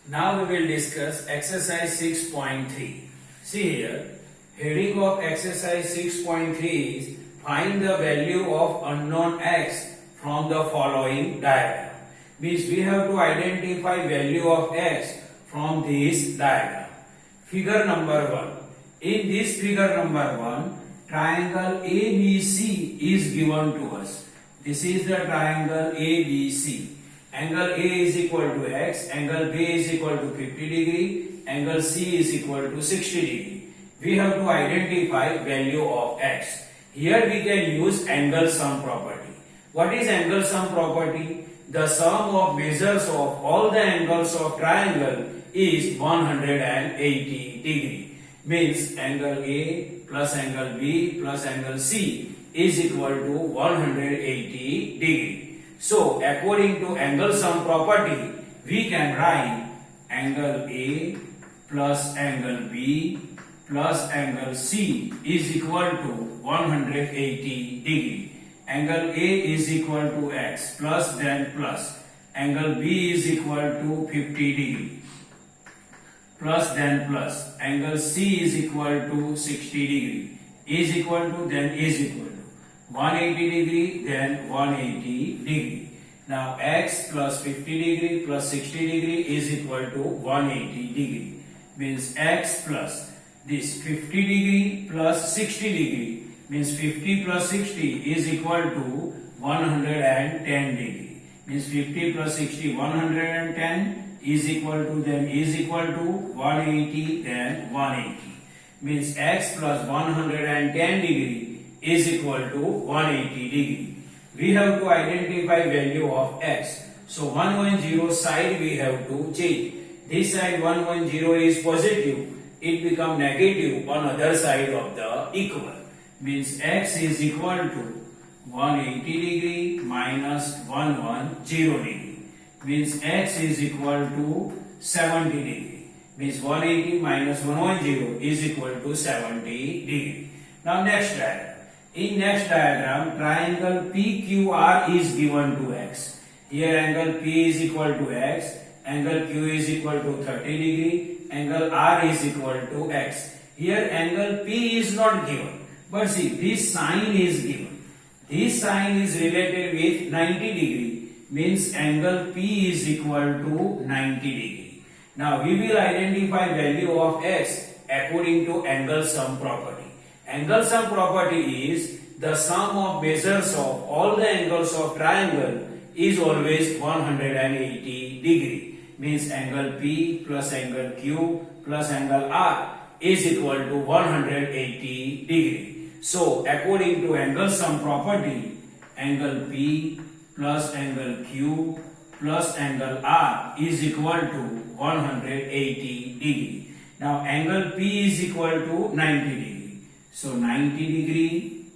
Now we will discuss exercise 6.3. See here, heading of exercise 6.3 is find the value of unknown x from the following diagram. Means we have to identify value of x from this diagram. Figure number 1. In this figure number 1, triangle ABC is given to us. This is the triangle ABC. Angle A is equal to x, angle B is equal to 50 degree, angle C is equal to 60 degree. We have to identify value of x. Here we can use angle sum property. What is angle sum property? The sum of measures of all the angles of triangle is 180 degree. Means angle A plus angle B plus angle C is equal to 180 degree. So, according to angle sum property, we can write angle A plus angle B plus angle C is equal to 180 degree. Angle A is equal to x plus then plus. Angle B is equal to 50 degree. Plus then plus. Angle C is equal to 60 degree. Is equal to then is equal to. 180 degree then 180 degree. Now x plus 50 degree plus 60 degree is equal to 180 degree. Means x plus this 50 degree plus 60 degree means 50 plus 60 is equal to 110 degree. Means 50 plus 60 110 is equal to then is equal to 180 then 180. Means x plus 110 degree is equal to 180 degree. We have to identify value of x. So 110 side we have to change. This side 110 is positive. It become negative on other side of the equal. Means x is equal to 180 degree minus 110 degree. Means x is equal to 70 degree. Means 180 minus 110 is equal to 70 degree. Now next diagram. In next diagram, triangle PQR is given to x. Here angle P is equal to x, angle Q is equal to 30 degree, angle R is equal to x. Here angle P is not given, but see this sign is given. This sign is related with 90 degree, means angle P is equal to 90 degree. Now we will identify value of x according to angle sum property. Angle sum property is the sum of measures of all the angles of triangle is always 180 degree. Means angle P plus angle Q plus angle R is equal to 180 degree. So according to angle sum property, angle P plus angle Q plus angle R is equal to 180 degree. Now angle P is equal to 90 degree. So 90 degree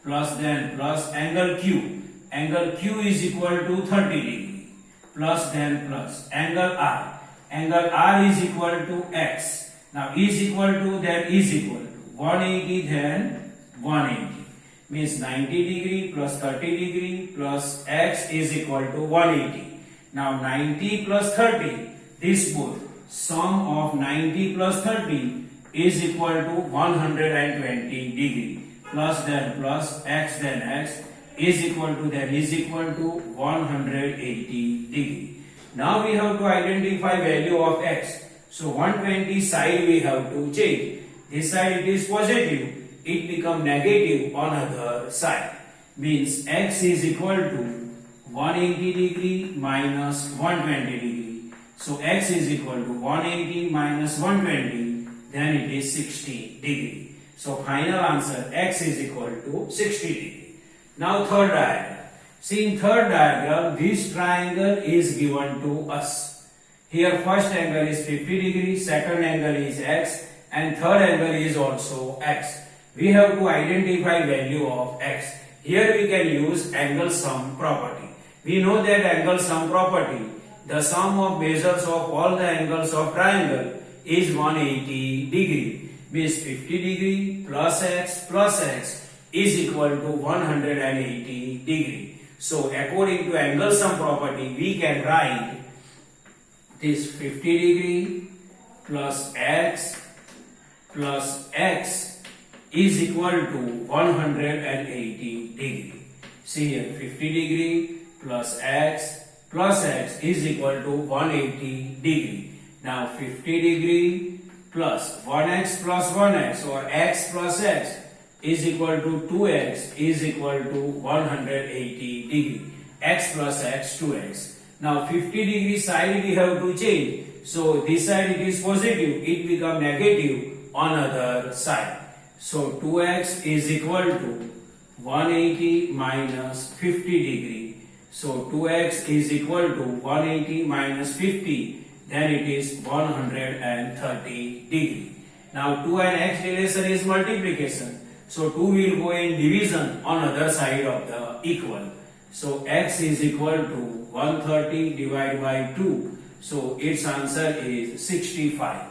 plus then plus angle Q. Angle Q is equal to 30 degree plus then plus angle R. Angle R is equal to x. Now is equal to then is equal to 180 then 180. Means 90 degree plus 30 degree plus x is equal to 180. Now 90 plus 30, this both sum of 90 plus 30 is equal to 120 degree plus then plus x then x is equal to then is equal to 180 degree. Now we have to identify value of x. So 120 side we have to change. This side it is positive, it become negative on other side. Means x is equal to 180 degree minus 120 degree. So x is equal to 180 minus 120. Then it is 60 degree. So final answer x is equal to 60 degree. Now third diagram. See in third diagram this triangle is given to us. Here first angle is 50 degree, second angle is x and third angle is also x. We have to identify value of x. Here we can use angle sum property. We know that angle sum property, the sum of measures of all the angles of triangle is 180 degree. Means 50 degree plus x is equal to 180 degree. So according to angle sum property we can write this 50 degree plus x is equal to 180 degree. See here, 50 degree plus x is equal to 180 degree. Now 50 degree plus 1x or x plus x is equal to 2x is equal to 180 degree. X plus x 2x. Now 50 degree side we have to change. So this side it is positive, it become negative on other side. So 2x is equal to 180 minus 50 degree. So 2x is equal to 180 minus 50, then it is 130 degree. Now 2 and x relation is multiplication. So 2 will go in division on other side of the equal. So x is equal to 130 divided by 2. So its answer is 65.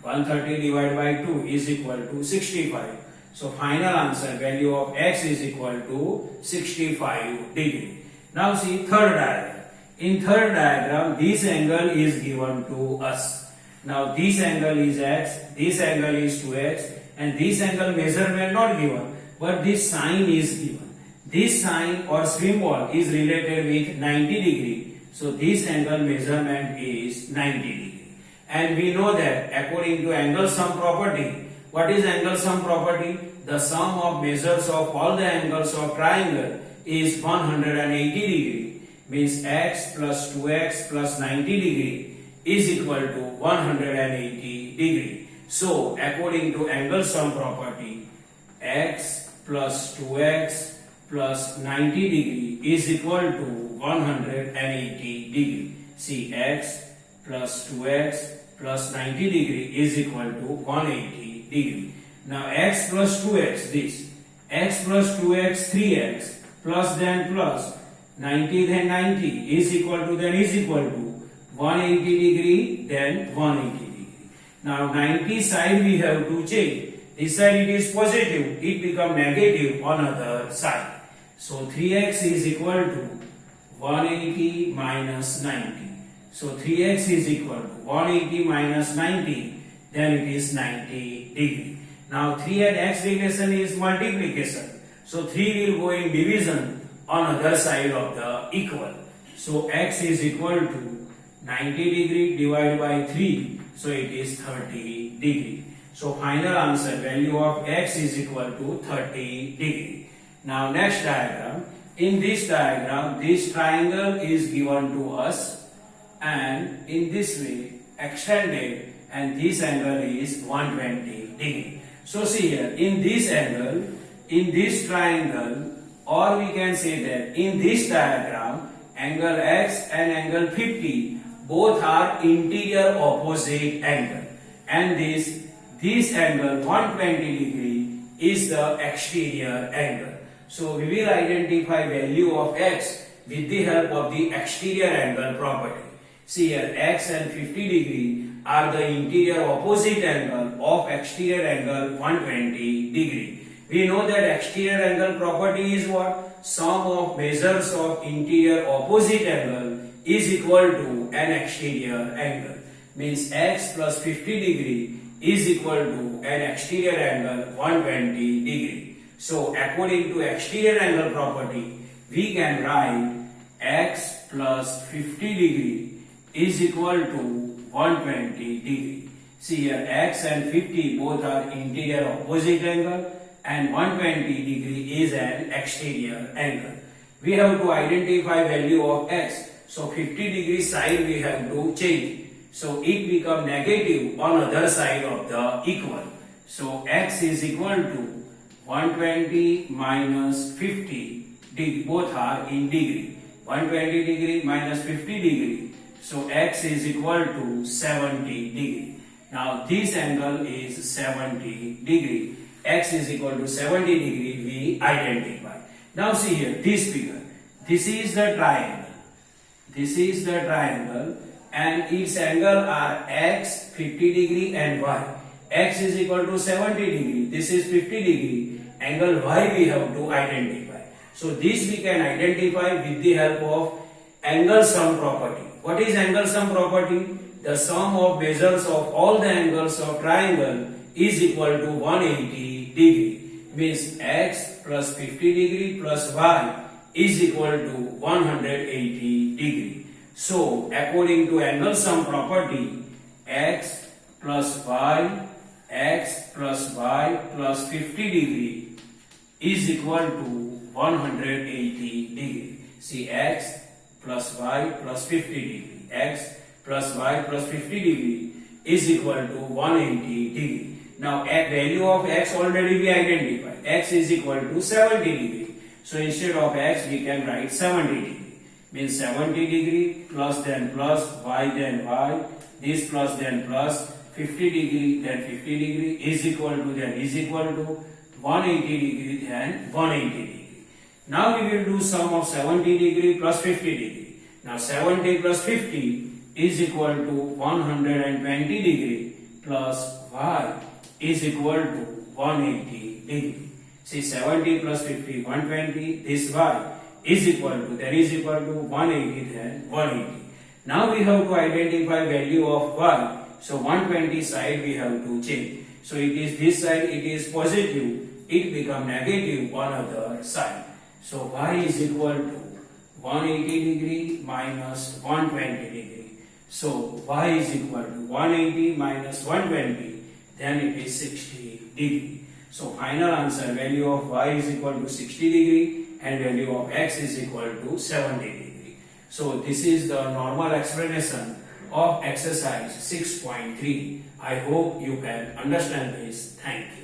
130 divided by 2 is equal to 65. So final answer value of x is equal to 65 degree. Now see third diagram. In third diagram, this angle is given to us. Now this angle is x, this angle is 2x, and this angle measurement not given, but this sine is given. This sine or symbol is related with 90 degree. So this angle measurement is 90 degree. And we know that according to angle sum property, what is angle sum property? The sum of measures of all the angles of triangle is 180 degree. Means x plus 2x plus 90 degree is equal to 180 degree. So according to angle sum property, x plus 2x plus 90 degree is equal to 180 degree. See, x plus 2x plus 90 degree is equal to 180 degree. Now x plus 2x, this x plus 2x 3x plus then plus 90 then 90 is equal to 180 degree then 180 degree. Now 90 side we have to change. This side it is positive, it become negative on other side. So 3x is equal to 180 minus 90. So 3x is equal to 180 minus 90, then it is 90 degree. Now 3 and x relation is multiplication. So 3 will go in division on other side of the equal. So x is equal to 90 degree divided by 3. So it is 30 degree. So final answer value of x is equal to 30 degree. Now next diagram. In this diagram, this triangle is given to us and in this way extended, and this angle is 120 degree. So see here, in this angle, in this triangle, or we can say that in this diagram, angle x and angle 50 both are interior opposite angle, and this angle 120 degree is the exterior angle. So we will identify value of x with the help of the exterior angle property. See here, x and 50 degree are the interior opposite angle of exterior angle 120 degree. We know that exterior angle property is what? Sum of measures of interior opposite angle is equal to an exterior angle. Means x plus 50 degree is equal to an exterior angle 120 degree. So according to exterior angle property, we can write x plus 50 degree is equal to 120 degree. See here, x and 50 both are interior opposite angle and 120 degree is an exterior angle. We have to identify value of x. So 50 degree side we have to change. So it become negative on other side of the equal. So x is equal to 120 minus 50 degree, both are in degree. 120 degree minus 50 degree. So x is equal to 70 degree. Now this angle is 70 degree. X is equal to 70 degree we identify. Now see here, this figure. This is the triangle. This is the triangle and its angle are x 50 degree and y. X is equal to 70 degree. This is 50 degree. Angle y we have to identify. So this we can identify with the help of angle sum property. What is angle sum property? the sum of measures of all the angles of triangle is equal to 180 degree. Means x plus 50 degree plus y is equal to 180 degree. So according to angle sum property, x plus y plus 50 degree is equal to 180 degree. See, x plus y plus 50 degree, x plus y plus 50 degree is equal to 180 degree. Now at value of x already we identified, x is equal to 70 degree. So instead of x we can write 70 degree. Means 70 degree plus then plus, y then y, this plus then plus, 50 degree then 50 degree is equal to 180 degree then 180 degree. Now we will do sum of 70 degree plus 50 degree. Now 70 plus 50 is equal to 120 degree plus y is equal to 180 degree. See, 70 plus 50, 120, this y is equal to 180 then 180. Now we have to identify value of y. So 120 side we have to change. So it is this side, it is positive, it become negative on other side. So y is equal to 180 degree minus 120 degree. So y is equal to 180 minus 120, then it is 60 degree. So final answer, value of y is equal to 60 degree and value of x is equal to 70 degree. So this is the normal explanation of exercise 6.3. I hope you can understand this. Thank you.